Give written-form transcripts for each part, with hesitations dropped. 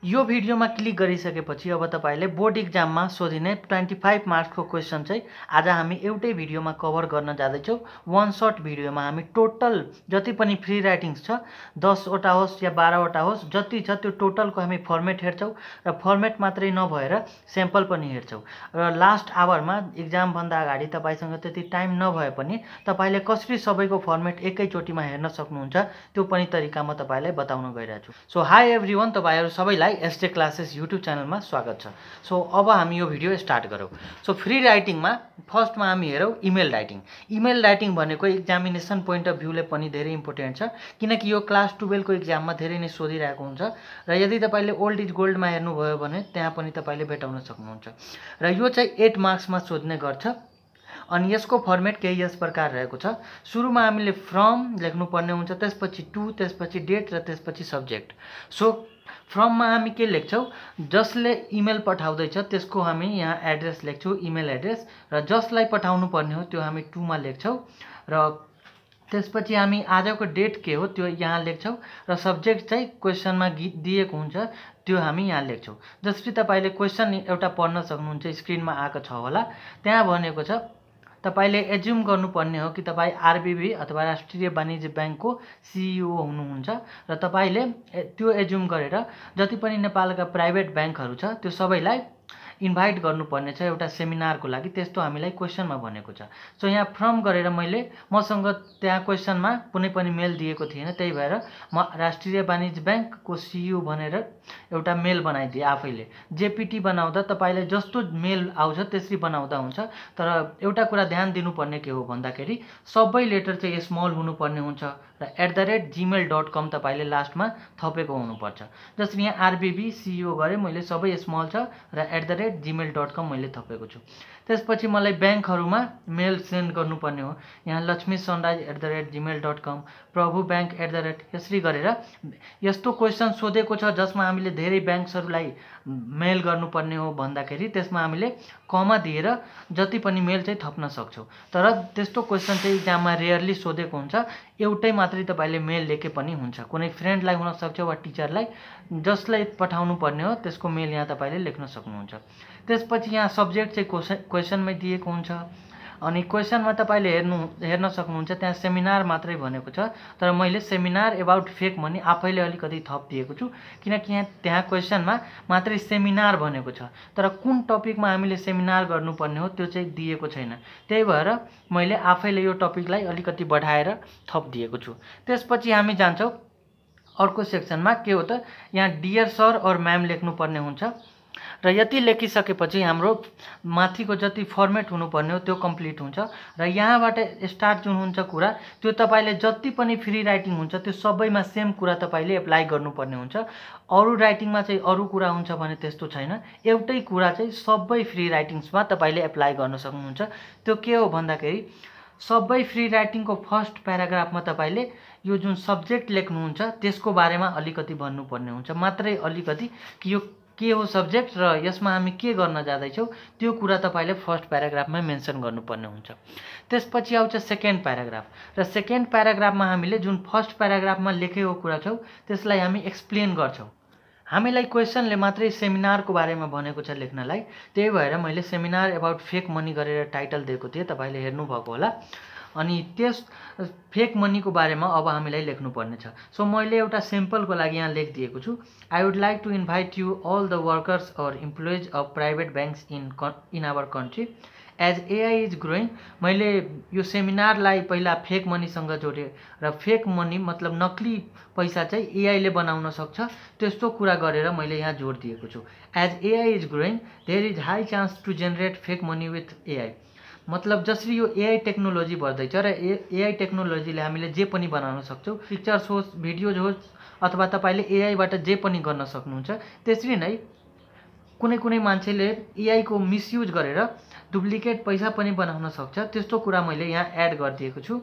यो भिडियोमा क्लिक गरिसकेपछि अब तपाईले बोर्ड एक्जाममा सोधिने 25 मार्क्सको क्वेशन चाहिँ आज हामी एउटै भिडियोमा कभर गर्न जाँदैछौँ। वान सर्ट भिडियोमा हामी टोटल जति पनि फ्री राइटिङ्स छ 10 वटा होस् या 12 वटा होस् जति छ त्यो टोटलको हामी फर्मेट हेर्छौँ र फर्मेट मात्रै नभएर स्याम्पल पनि हेर्छौँ र लास्ट आवरमा एक्जाम भन्दा अगाडि तपाईसँग त्यति टाइम नभए पनि तपाईले कसरी सबैको फर्मेट एकैचोटीमा हेर्न सक्नुहुन्छ त्यो पनि तरिका म तपाईलाई बताउन गइरहेछु। सो हाई एभ्रीवन, तपाईहरु सबैलाई एसजे क्लासेस युट्युब च्यानलमा स्वागत छ। सो अब हामी यो भिडियो स्टार्ट गरौँ। सो फ्री राइटिङमा फर्स्टमा हामी हेरौँ इमेल राइटिङ। इमेल राइटिङ भनेको एक्जामिनेसन पोइन्ट अफ भ्यूले पनि धेरै इम्पोर्टेन्ट छ किनकि यो क्लास 12 को एक्जाममा धेरै नै सोधिरहेको हुन्छ र यदि तपाईले ओल्ड इज गोल्डमा हेर्नुभयो भने त्यहाँ पनि तपाईले भेटाउन सक्नुहुन्छ र यो चाहिँ 8 मार्क्समा सोध्ने गर्छ। अनि यसको फर्मेट केही यस प्रकार रहेको छ। सुरुमा हामीले फ्रम लेख्नुपर्ने हुन्छ, त्यसपछि टु, त्यसपछि डेट र त्यसपछि सब्जेक्ट। सो फ्रममा हामी के लेख्छौँ, जसले इमेल पठाउँदैछ त्यसको हामी यहाँ एड्रेस लेख्छौँ, इमेल एड्रेस, र जसलाई पठाउनु पर्ने हो त्यो हामी टुमा लेख्छौँ र त्यसपछि हामी आजको डेट के हो त्यो यहाँ लेख्छौँ र सब्जेक्ट चाहिँ क्वेसनमा दिएको हुन्छ त्यो हामी यहाँ लेख्छौँ। जसरी तपाईले क्वेसन एउटा पढ्न सक्नुहुन्छ, स्क्रिनमा आएको छ होला, त्यहाँ भनेको छ तपाईले एज्युम गर्नुपर्ने हो कि तपाई आरबीबी अथवा राष्ट्रिय वाणिज्य बैंकको सीईओ हुनुहुन्छ र तपाईले त्यो एज्युम गरेर जति पनि नेपालका प्राइभेट बैंकहरू छ त्यो सबैलाई इन्भाइट गर्नुपर्ने छ एउटा सेमिनारको लागि। त्यस्तो हामीलाई क्वेसनमा भनेको छ। सो यहाँ फ्रम गरेर मसँग त्यहाँ क्वेसनमा कुनै पनि मेल दिएको थिएन, त्यही भएर म राष्ट्रिय वाणिज्य बैंकको सीईओ भनेर एउटा मेल बनाइदिए आफैले। जेपीटी बनाउँदा तपाईले जस्तो मेल आउँछ त्यसरी बनाउँदा हुन्छ, तर एउटा कुरा ध्यान दिनुपर्ने के हो भन्दाखेरि सबै लेटर चाहिँ स्मल हुनुपर्ने हुन्छ र @gmail.com तपाईले लास्टमा थपेको हुनुपर्छ। जसरी यहाँ आरबीबी सीईओ गरे मैले सबै स्मल छ र @gmail.com मैले थपेको छु। त्यसपछि मलाई बैंकहरुमा मेल सेन्ड गर्नुपर्ने हो। यहाँ लक्ष्मी सनराइज @gmail.com, प्रभु बैंक यसरी गरेर यस्तो क्वेसन सोधेको छ जसमा हामीले धेरै बैंक्सहरुलाई मेल गर्नुपर्ने हो भन्दाखेरि त्यसमा हामीले कमा दिएर जति पनि मेल चाहिँ थप्न सक्छौं। तर त्यस्तो क्वेसन चाहिँ एक्जाममा रेयरली सोधेको हुन्छ। एउटै मात्रै तपाईले मेल लेखे पनि हुन्छ, कुनै फ्रेन्डलाई हुन सक्छ वा टिचरलाई, जसलाई पठाउनु पर्ने हो त्यसको मेल यहाँ तपाईले लेख्न सक्नुहुन्छ। त्यसपछि यहाँ सब्जेक्ट चाहिँ क्वेसनमै दिएको हुन्छ अनि क्वेसनमा तपाईले हेर्न सक्नुहुन्छ त्यहाँ सेमिनार मात्रै भनेको छ, तर मैले सेमिनार अबाउट फेक मनी आफैले अलिकति थप दिएको छु किनकि त्यहाँ क्वेसनमा मात्रै सेमिनार भनेको छ, तर कुन टपिकमा हामीले सेमिनार गर्नुपर्ने हो त्यो चाहिँ दिएको छैन। त्यही भएर मैले आफैले यो टपिकलाई अलिकति बढाएर थप दिएको छु। त्यसपछि हामी जान्छौँ अर्को सेक्सनमा। के हो त, यहाँ डियर सर और म्याम लेख्नुपर्ने हुन्छ र यति लेखिसकेपछि हाम्रो माथिको जति फर्मेट हुनुपर्ने हो त्यो कम्प्लिट हुन्छ र यहाँबाट स्टार्ट जुन हुन्छ कुरा त्यो तपाईले जति पनि फ्री राइटिङ हुन्छ त्यो सबैमा सेम कुरा तपाईले एप्लाई गर्नुपर्ने हुन्छ। अरु राइटिङमा चाहिँ अरु कुरा हुन्छ भने त्यस्तो छैन, एउटै कुरा चाहिँ सबै फ्री राइटिङ्समा तपाईले एप्लाई गर्न सक्नुहुन्छ। त्यो के हो भन्दाखेरि सबै फ्री राइटिङको फर्स्ट प्याराग्राफमा तपाईले यो जुन सब्जेक्ट लेख्नुहुन्छ त्यसको बारेमा अलिकति भन्नुपर्ने हुन्छ, मात्रै अलिकति कि यो के हो सब्जेक्ट र यसमा हामी के गर्न जाँदैछौँ त्यो कुरा तपाईले फर्स्ट प्याराग्राफमा मेन्सन गर्नुपर्ने हुन्छ। त्यसपछि आउँछ सेकेन्ड प्याराग्राफ र सेकेन्ड प्याराग्राफमा हामीले जुन फर्स्ट प्याराग्राफमा लेखेको कुरा छौँ त्यसलाई हामी एक्सप्लेन गर्छौँ। हामीलाई क्वेसनले मात्रै सेमिनारको बारेमा भनेको छ लेख्नलाई, त्यही भएर मैले सेमिनार अबाउट फेक मनी गरेर टाइटल दिएको थिएँ, तपाईले हेर्नु भएको होला। अनि त्यस फेक मनीको बारेमा अब हामीलाई लेख्नुपर्ने छ। सो मैले एउटा सिम्पलको लागि यहाँ लेखिदिएको छु, I would like to invite you all the workers और employees of private banks in our country as AI is growing. मैले यो सेमिनारलाई पहिला फेक मनीसँग जोडेँ र फेक मनी मतलब नक्ली पैसा चाहिँ एआईले बनाउन सक्छ त्यस्तो कुरा गरेर मैले यहाँ जोड दिएको छु। As AI is growing there is high chance to generate fake money with AI. मतलब जसरी यो एआई टेक्नोलोजी बढ्दैछ र एआई टेक्नोलोजीले हामीले जे पनि बनाउन सक्छौँ, पिक्चर्स होस्, भिडियोज होस्, अथवा तपाईले एआईबाट जे पनि गर्न सक्नुहुन्छ। त्यसरी नै कुनै मान्छेले एआई को मिसयुज गरेर डुप्लिकेट पैसा पनि बनाउन सक्छ, त्यस्तो कुरा मैले यहाँ एड गरिदिएको छु।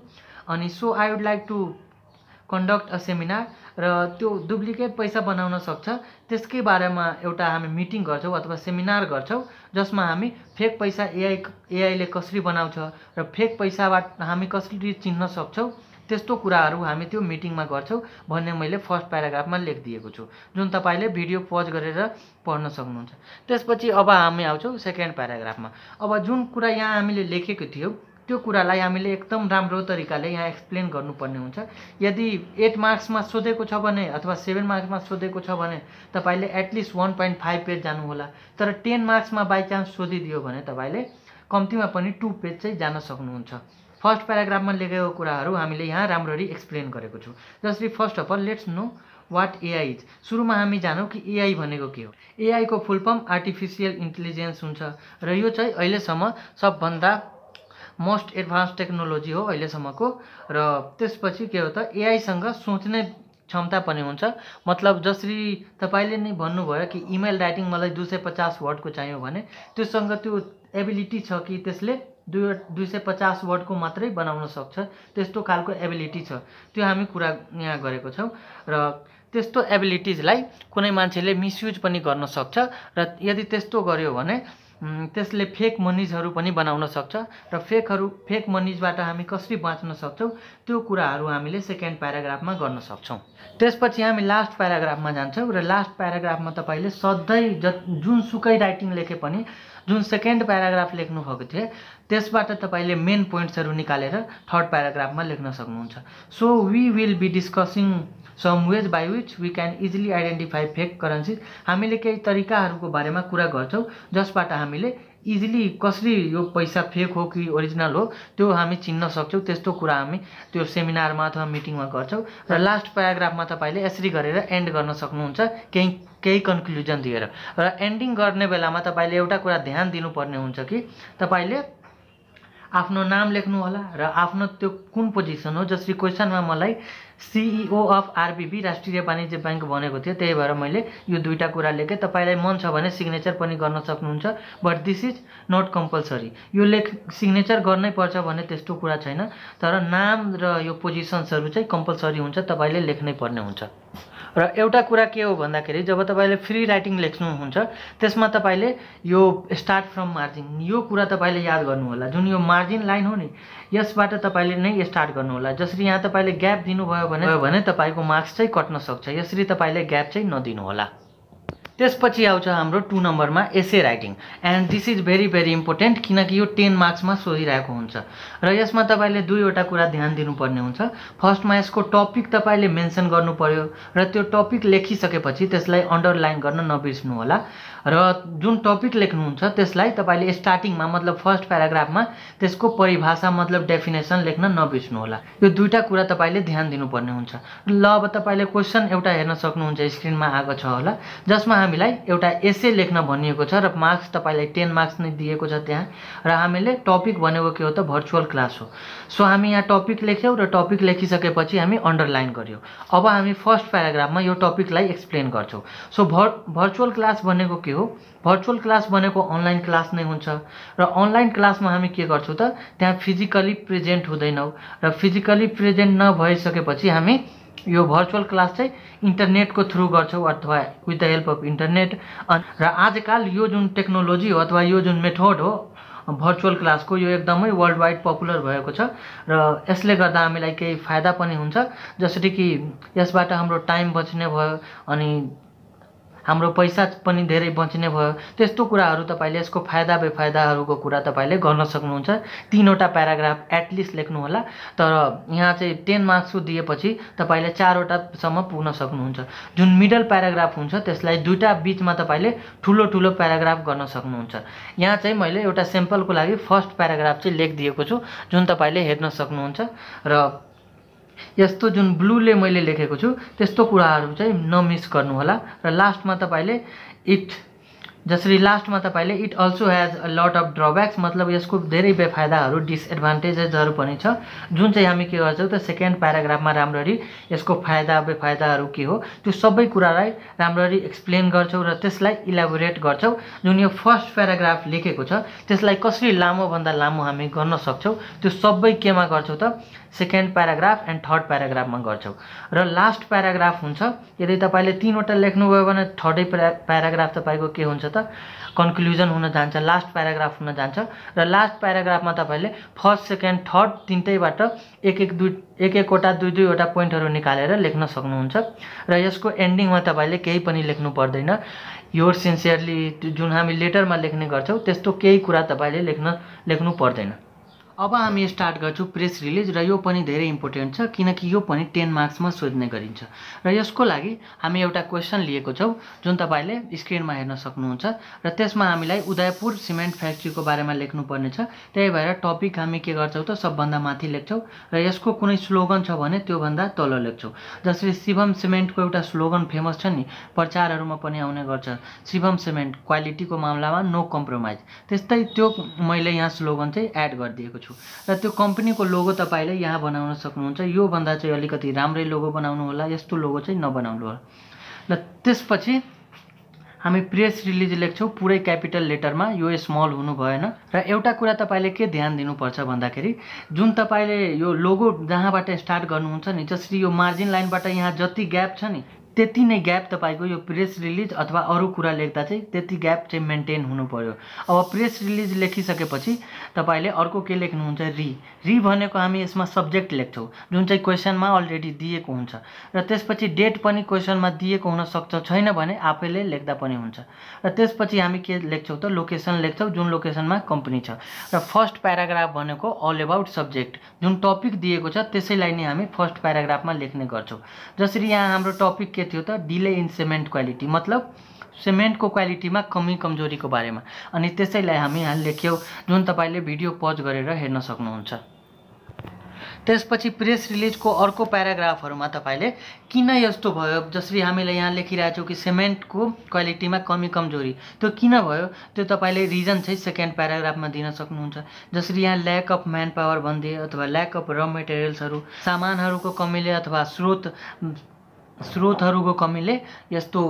अनि so I would like to conduct a seminar र त्यो डुप्लिकेट पैसा बनाउन सक्छ त्यसकै बारेमा एउटा हामी मिटिङ गर्छौँ अथवा सेमिनार गर्छौँ जसमा हामी फेक पैसा एआईले कसरी बनाउँछ र फेक पैसाबाट हामी कसरी चिन्न सक्छौँ त्यस्तो कुराहरू हामी त्यो मिटिङमा गर्छौँ भन्ने मैले फर्स्ट प्याराग्राफमा लेखिदिएको छु, जुन तपाईँले भिडियो पज गरेर पढ्न सक्नुहुन्छ। त्यसपछि अब हामी आउँछौँ सेकेन्ड प्याराग्राफमा। अब जुन कुरा यहाँ हामीले लेखेको थियौँ त्यो कुरालाई हामीले एकदम राम्रो तरिकाले यहाँ एक्सप्लेन गर्नुपर्ने हुन्छ। यदि 8 मार्क्समा सोधेको छ भने अथवा 7 मार्क्समा सोधेको छ भने तपाईँले एटलिस्ट 1.5 पेज जानु होला। तर 10 मार्क्समा बाई चान्स सोधिदियो भने तपाईँले कम्तीमा पनि 2 पेज चाहिँ जान सक्नुहुन्छ। फर्स्ट प्याराग्राफमा लेखेको कुराहरू हामीले यहाँ राम्ररी एक्सप्लेन गरेको छु। जसरी first of all let's know what AI is. सुरुमा हामी जानौँ कि एआई भनेको के हो। एआई को फुल फर्म आर्टिफिसियल इन्टेलिजेन्स हुन्छ र यो चाहिँ अहिलेसम्म सबभन्दा मोस्ट एडभान्स टेक्नोलोजी हो अहिलेसम्मको। र त्यसपछि के हो त एआईसँग सोच्ने क्षमता पनि हुन्छ। मतलब जसरी तपाईँले नै भन्नुभयो कि इमेल राइटिङ मलाई 250 वर्डको चाहियो भने त्योसँग त्यो एबिलिटी छ कि त्यसले 250 वर्डको मात्रै बनाउन सक्छ, त्यस्तो खालको एबिलिटी छ। त्यो हामी कुरा यहाँ गरेको छौँ र त्यस्तो एबिलिटिजलाई कुनै मान्छेले मिसयुज पनि गर्न सक्छ र यदि त्यस्तो गर्यो भने त्यसले फेक मनिजहरू पनि बनाउन सक्छ र फेक मनिजबाट हामी कसरी बाँच्न सक्छौँ त्यो कुराहरू हामीले सेकेन्ड प्याराग्राफमा गर्न सक्छौँ। त्यसपछि हामी लास्ट प्याराग्राफमा जान्छौँ र लास्ट प्याराग्राफमा तपाईँले सधैँ जुनसुकै राइटिङ लेखे पनि जुन सेकेन्ड प्याराग्राफ लेख्नु भएको थियो त्यसबाट तपाईँले मेन पोइन्ट्सहरू निकालेर थर्ड प्याराग्राफमा लेख्न सक्नुहुन्छ। So we will be discussing some ways by which we can easily identify fake currency. हामीले केही तरिकाहरूको बारेमा कुरा गर्छौँ जसबाट हामीले इजिली कसरी यो पैसा फेक हो कि ओरिजिनल हो त्यो हामी चिन्न सक्छौँ। त्यस्तो कुरा हामी त्यो सेमिनारमा अथवा मिटिङमा गर्छौँ र लास्ट प्याराग्राफमा तपाईँले यसरी गरेर एन्ड गर्न सक्नुहुन्छ केही कन्क्लुजन दिएर। र एन्डिङ गर्ने बेलामा तपाईँले एउटा कुरा ध्यान दिनुपर्ने हुन्छ कि तपाईँले आफ्नो नाम लेख्नु होला र आफ्नो त्यो कुन पोजिसन हो। जसरी क्वेसनमा मलाई CEO अफ आरबिबी राष्ट्रिय वाणिज्य बैंक भनेको थियो, त्यही भएर मैले यो दुईटा कुरा लेखेँ। तपाईँलाई मन छ भने सिग्नेचर पनि गर्न सक्नुहुन्छ, but this is not compulsory. यो सिग्नेचर गर्नै पर्छ भने त्यस्तो कुरा छैन, तर नाम र यो पोजिसन्सहरू चाहिँ कम्पलसरी हुन्छ, तपाईँले लेख्नै पर्ने हुन्छ। र एउटा कुरा के हो भन्दाखेरि जब तपाईँले फ्री राइटिङ लेख्नुहुन्छ त्यसमा तपाईँले यो स्टार्ट फ्रम मार्जिन यो कुरा तपाईँले याद गर्नु होला। जुन यो मार्जिन लाइन हो नि यसबाट तपाईँले नै स्टार्ट गर्नु होला। जसरी यहाँ तपाईँले ग्याप दिनुभयो भने तपाईँको मार्क्स चाहिँ कट्न सक्छ, यसरी तपाईँले ग्याप चाहिँ नदिनु होला। त्यसपछि आउँछ हाम्रो 2 नम्बरमा essay writing and this is very important किनकि यो 10 मार्क्समा सोधिरहेको हुन्छ र यसमा तपाईँले दुईवटा कुरा ध्यान दिनुपर्ने हुन्छ। फर्स्टमा यसको टपिक तपाईँले मेन्सन गर्नु पर्यो र त्यो टपिक लेखिसकेपछि त्यसलाई अन्डरलाइन गर्न नबिर्स्नु होला। र जुन टपिक लेख्नुहुन्छ त्यसलाई तपाईँले स्टार्टिङमा मतलब फर्स्ट प्याराग्राफमा त्यसको परिभाषा मतलब डेफिनेसन लेख्न नबिर्स्नु होला। यो दुईटा कुरा तपाईँले ध्यान दिनुपर्ने हुन्छ। ल अब तपाईँले क्वेसन एउटा हेर्न सक्नुहुन्छ, स्क्रिनमा आएको छ होला, जसमा हामीलाई एउटा एसे लेख्न भनिएको छ र मार्क्स तपाईँलाई 10 मार्क्स नै दिएको छ त्यहाँ। र हामीले टपिक भनेको के हो त भर्चुअल क्लास हो। सो हामी यहाँ टपिक लेख्यौँ र टपिक लेखिसकेपछि हामी अन्डरलाइन गर्यौँ। अब हामी फर्स्ट प्याराग्राफमा यो टपिकलाई एक्सप्लेन गर्छौँ। सो भर्चुअल क्लास भनेको के हो? भर्चुअल क्लास भनेको अनलाइन क्लास नै हुन्छ र अनलाइन क्लासमा हामी के गर्छौँ त त्यहाँ फिजिकली प्रेजेन्ट हुँदैनौँ र फिजिकली प्रेजेन्ट नभइसकेपछि हामी यो भर्चुअल क्लास चाहिँ इन्टरनेटको थ्रु गर्छौँ अथवा with the help of internet. र आजकल यो जुन टेक्नोलोजी हो अथवा यो जुन मेथड हो भर्चुअल क्लासको यो एकदमै वर्ल्ड वाइड पपुलर भएको छ र यसले गर्दा हामीलाई केही फाइदा पनि हुन्छ। जसरी कि यसबाट हाम्रो टाइम बच्ने भयो अनि हाम्रो पैसा पनि धेरै बच्ने भयो। त्यस्तो कुराहरू तपाईँले यसको फाइदा बेफाइदाहरूको कुरा तपाईँले गर्न सक्नुहुन्छ। 3वटा प्याराग्राफ एटलिस्ट लेख्नु होला, तर यहाँ चाहिँ 10 मार्क्सको दिएपछि तपाईँले 4वटासम्म पुग्न सक्नुहुन्छ। जुन मिडल प्याराग्राफ हुन्छ त्यसलाई दुईटा बिचमा तपाईँले ठुलो प्याराग्राफ गर्न सक्नुहुन्छ। यहाँ चाहिँ मैले एउटा सेम्पलको लागि फर्स्ट प्याराग्राफ चाहिँ लेखिदिएको छु जुन तपाईँले हेर्न सक्नुहुन्छ। र यस्तो जुन ब्लूले मैले लेखेको छु त्यस्तो कुराहरू चाहिँ नमिस गर्नु होला। र लास्टमा तपाईँले जसरी लास्टमा तपाईँले it also has a lot of ड्रब्याक्स मतलब यसको धेरै बेफाइदाहरू डिसएडभान्टेजेसहरू पनि छ, जुन चाहिँ हामी के गर्छौँ त सेकेन्ड प्याराग्राफमा राम्ररी यसको फाइदा बेफाइदाहरू के हो त्यो सबै कुरालाई राम्ररी एक्सप्लेन गर्छौँ र त्यसलाई इलाबोरेट गर्छौँ। जुन यो फर्स्ट प्याराग्राफ लेखेको छ त्यसलाई कसरी लामोभन्दा लामो हामी गर्न सक्छौँ त्यो सबै केमा गर्छौँ त सेकेन्ड प्याराग्राफ एन्ड थर्ड प्याराग्राफमा गर्छौँ। र लास्ट प्याराग्राफ हुन्छ, यदि तपाईँले 3वटा लेख्नुभयो भने थर्डै प्याराग्राफ तपाईँको के हुन्छ त कन्क्लुजन हुन जान्छ, लास्ट प्याराग्राफ हुन जान्छ र लास्ट प्याराग्राफमा तपाईले फर्स्ट सेकेन्ड थर्ड तीनटैबाट एक-एकवटा दुई-दुईवटा पोइन्टहरु निकालेर लेख्न सक्नुहुन्छ र यसको एन्डिङमा तपाईले केही पनि लेख्नु पर्दैन। योर सिन्सियरली जुन हामी लेटरमा लेख्ने गर्छौं त्यस्तो केही कुरा तपाईले लेख्नु पर्दैन। अब हामी स्टार्ट गर्छौं प्रेस रिलिज र यो पनि धेरै इम्पोर्टेन्ट छ किनकि यो पनि 10 मार्क्समा सोध्ने गरिन्छ र यसको लागि हामी एउटा क्वेशन लिएको छौं जुन तपाईले स्क्रिनमा हेर्न सक्नुहुन्छ र त्यसमा हामीलाई उदयपुर सिमेन्ट फ्याक्ट्रीको बारेमा लेख्नु पर्ने छ। त्यही भएर टपिक हामी के गर्छौं त सबभन्दा माथि लेख्छौं र यसको कुनै स्लोगन छ भने त्यो भन्दा तल लेख्छौं। जसरी शिवम सिमेन्टको एउटा स्लोगन फेमस छ नि, प्रचारहरुमा पनि आउने गर्छ, शिवम सिमेन्ट क्वालिटीको मामलामा नो कम्प्रोमाइज। त्यस्तै त्यो मैले यहाँ स्लोगन चाहिँ एड गरिदिएको छु र त्यो कम्पनीको लोगो तपाईले यहाँ बनाउन सक्नुहुन्छ। यो भन्दा चाहिँ अलिकति राम्रै लोगो बनाउनु होला, यस्तो लोगो चाहिँ नबनाउनु होला। र त्यसपछि हामी प्रेस रिलिज लेख्छौं पुरै क्यापिटल लेटरमा, यो स्मल हुनु भएन। र एउटा कुरा तपाईले के ध्यान दिनुपर्छ भन्दाखेरि जुन तपाईले यो लोगो जहाँबाट स्टार्ट गर्नुहुन्छ नि, जसरी यो मार्जिन लाइनबाट यहाँ जति ग्याप छ नि त्यति नै ग्याप तपाईको यो प्रेस रिलिज अथवा अरु कुरा लेख्दा चाहिँ त्यति ग्याप चाहिँ मेन्टेन हुनु पर्यो। अब प्रेस रिलिज लेखिसकेपछि तपाईले अर्को के लेख्नुहुन्छ, री भनेको हामी यसमा सब्जेक्ट लेख्छौं जुन चाहिँ क्वेशनमा अलरेडी दिएको हुन्छ र त्यसपछि डेट पनि क्वेशनमा दिएको हुन सक्छ, छैन भने आफैले लेख्दा पनि हुन्छ। र त्यसपछि हामी के लेख्छौं त लोकेसन लेख्छौं जुन लोकेसनमा कम्पनी छ र फर्स्ट प्याराग्राफ भनेको अल अबाउट सब्जेक्ट जुन टपिक दिएको छ त्यसैलाई नै हामी फर्स्ट प्याराग्राफमा लेख्ने गर्छौं। जसरी यहाँ हाम्रो टपिक के थियो त डिले इन सिमेन्ट क्वालिटी, मतलब सिमेन्टको क्वालिटीमा कमी कमजोरीको बारेमा, अनि त्यसैलाई हामी यहाँ लेख्यौं जुन तपाईले भिडियो पज गरेर हेर्न सक्नुहुन्छ। त्यसपछि प्रेस रिलिजको अर्को प्याराग्राफहरुमा तपाईले किन यस्तो भयो, जसरी हामीले यहाँ लेखिरहेछौं कि सिमेन्टको क्वालिटीमा कमी कमजोरी, त्यो किन भयो त्यो तपाईले रिजन चाहिँ सेकेन्ड प्याराग्राफमा दिन सक्नुहुन्छ। जसरी यहाँ ल्याक अफ म्यान पावर भनिदिए अथवा ल्याक अफ र मेटेरियल्सहरु, सामानहरुको कमीले अथवा स्रोतहरुको कमीले यस्तो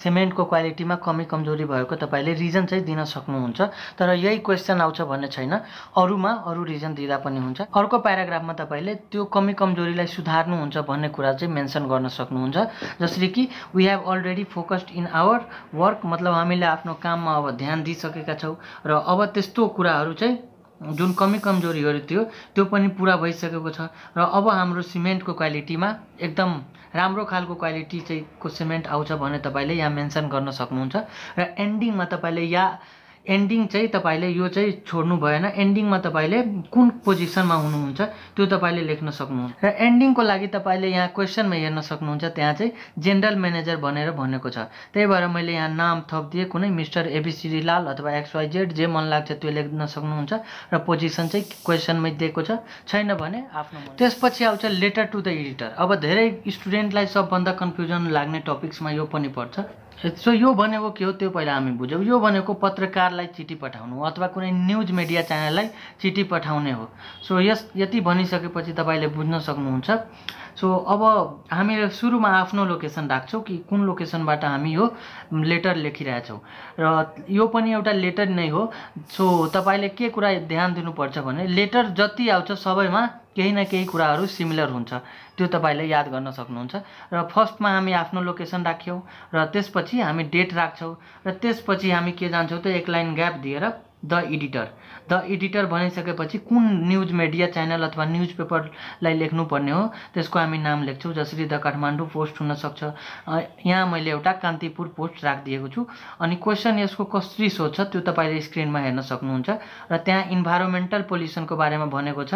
सिमेन्टको क्वालिटीमा कमी कमजोरी भएको तपाईले रिजन चाहिँ दिन सक्नुहुन्छ। तर यही क्वेशन आउँछ भन्ने छैन, अरुमा अरु रिजन दिदा पनि हुन्छ। अर्को प्याराग्राफमा तपाईले त्यो कमी कमजोरीलाई सुधार्नुहुन्छ भन्ने कुरा चाहिँ मेन्सन गर्न सक्नुहुन्छ। जसरी कि we have already focused in our work, मतलब हामीले आफ्नो काममा अब ध्यान दिइसकेका छौं र अब त्यस्तो कुराहरु चाहिँ जुन कमी कमजोरीहरु थियो त्यो पनि पूरा भइसकेको छ र अब हाम्रो सिमेन्टको क्वालिटीमा एकदम राम्रो खालको क्वालिटी चाहिँ को सिमेन्ट आउँछ भने तपाईले यहाँ मेन्सन गर्न सक्नुहुन्छ। र एन्डिङमा तपाईले एन्डिङ चाहिँ तपाईले यो चाहिँ छोड्नु भएन, एन्डिङमा तपाईले कुन पोजिसनमा हुनुहुन्छ त्यो तपाईले लेख्न सक्नुहुन्छ। र एन्डिङको लागि तपाईले यहाँ क्वेशनमा हेर्न सक्नुहुन्छ, त्यहाँ चाहिँ जनरल म्यानेजर भनेर भनेको छ। त्यही भएर मैले यहाँ नाम थप्दिए, कुनै मिस्टर एबीसीडी लाल अथवा XYZ जे मन लाग्छ त्यो लेख्न सक्नुहुन्छ र पोजिसन चाहिँ क्वेशनमै दिएको छ, छैन भने आफ्नो। त्यसपछि आउँछ लेटर टु द एडिटर। अब धेरै स्टुडेन्टलाई सबभन्दा कन्फ्युजन लाग्ने टपिक्समा यो पनि पर्छ। सो यो भनेको के हो त्यो पहिला हामी बुझौं। यो भनेको पत्रकारलाई चिठी पठाउनु अथवा कुनै न्यूज मिडिया च्यानललाई चिठी पठाउने हो। सो यति भनिसकेपछि तपाईले बुझ्न सक्नुहुन्छ। सो अब हामी सुरुमा आफ्नो लोकेसन राख्छौं कि कुन लोकेसनबाट हामी यो लेटर लेखिरहेछौं र यो पनि एउटा लेटर नै हो। सो तपाईले के कुरा ध्यान दिनुपर्छ भने लेटर जति आउँछ सबैमा केही न केही कुराहरु सिमिलर हुन्छ, त्यो तपाईले याद गर्न सक्नुहुन्छ। र फर्स्टमा हामी आफ्नो लोकेसन राख्यौं र त्यसपछि हामी डेट राख्छौं र त्यसपछि हामी के जान्छौं त एक लाइन ग्याप दिएर द एडिटर भनिसकेपछि कुन न्यूज मिडिया च्यानल अथवा न्यूज पेपरलाई लेख्नु पर्ने हो त्यसको हामी नाम लेख्छौं। जसरी द काठमाडौँ पोस्ट हुन सक्छ, यहाँ मैले एउटा कान्तिपुर पोस्ट राखिदिएको छु। अनि क्वेशन यसको कसरी सोध्छ त्यो तपाईले स्क्रिनमा हेर्न सक्नुहुन्छ र त्यहाँ इन्भाइरोमेन्टल पोल्युसनको बारेमा भनेको छ।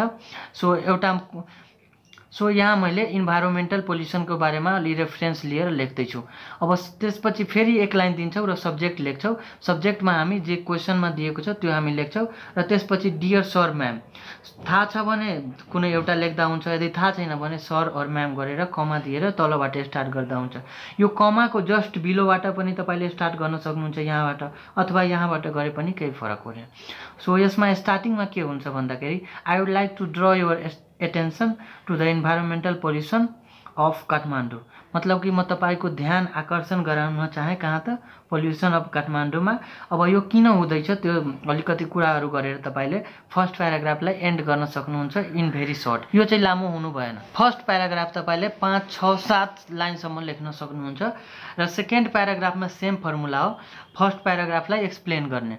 सो यहाँ मैले इन्भाइरोमेन्टल पोल्युसनको बारेमा अलि रेफरेन्स लिएर लेख्दै छु। अब त्यसपछि फेरि एक लाइन दिन्छौं र सब्जेक्ट लेख्छौं। सब्जेक्टमा हामी जे क्वेशनमा दिएको छ त्यो हामी लेख्छौं र त्यसपछि डियर सर म्याम, थाहा छ भने कुनै एउटा लेख्दा हुन्छ, यदि थाहा छैन भने सर अर म्याम गरेर कमा दिएर तलबाट स्टार्ट गर्दा हुन्छ। यो कमाको जस्ट बिलोबाट पनि तपाईले स्टार्ट गर्न सक्नुहुन्छ, यहाँबाट अथवा यहाँबाट गरे पनि केही फरक पर्दैन। सो यसमा स्टार्टिङमा के हुन्छ भन्दाखेरि I would like to draw your attention to the environmental pollution of Kathmandu, मतलब कि म तपाईको ध्यान आकर्षण गराउन चाहे कहाँ त पोल्युसन अफ काठमाडौँमा। अब यो किन हुँदैछ त्यो अलिकति कुराहरू गरेर तपाईले फर्स्ट प्याराग्राफलाई एन्ड गर्न सक्नुहुन्छ इन भेरी सर्ट। यो चाहिँ लामो हुनु भएन। फर्स्ट प्याराग्राफ तपाईले 5 6 7 लाइनसम्म लेख्न सक्नुहुन्छ र सेकेन्ड प्याराग्राफमा सेम फर्मुला हो, फर्स्ट प्याराग्राफलाई एक्सप्लेन गर्ने।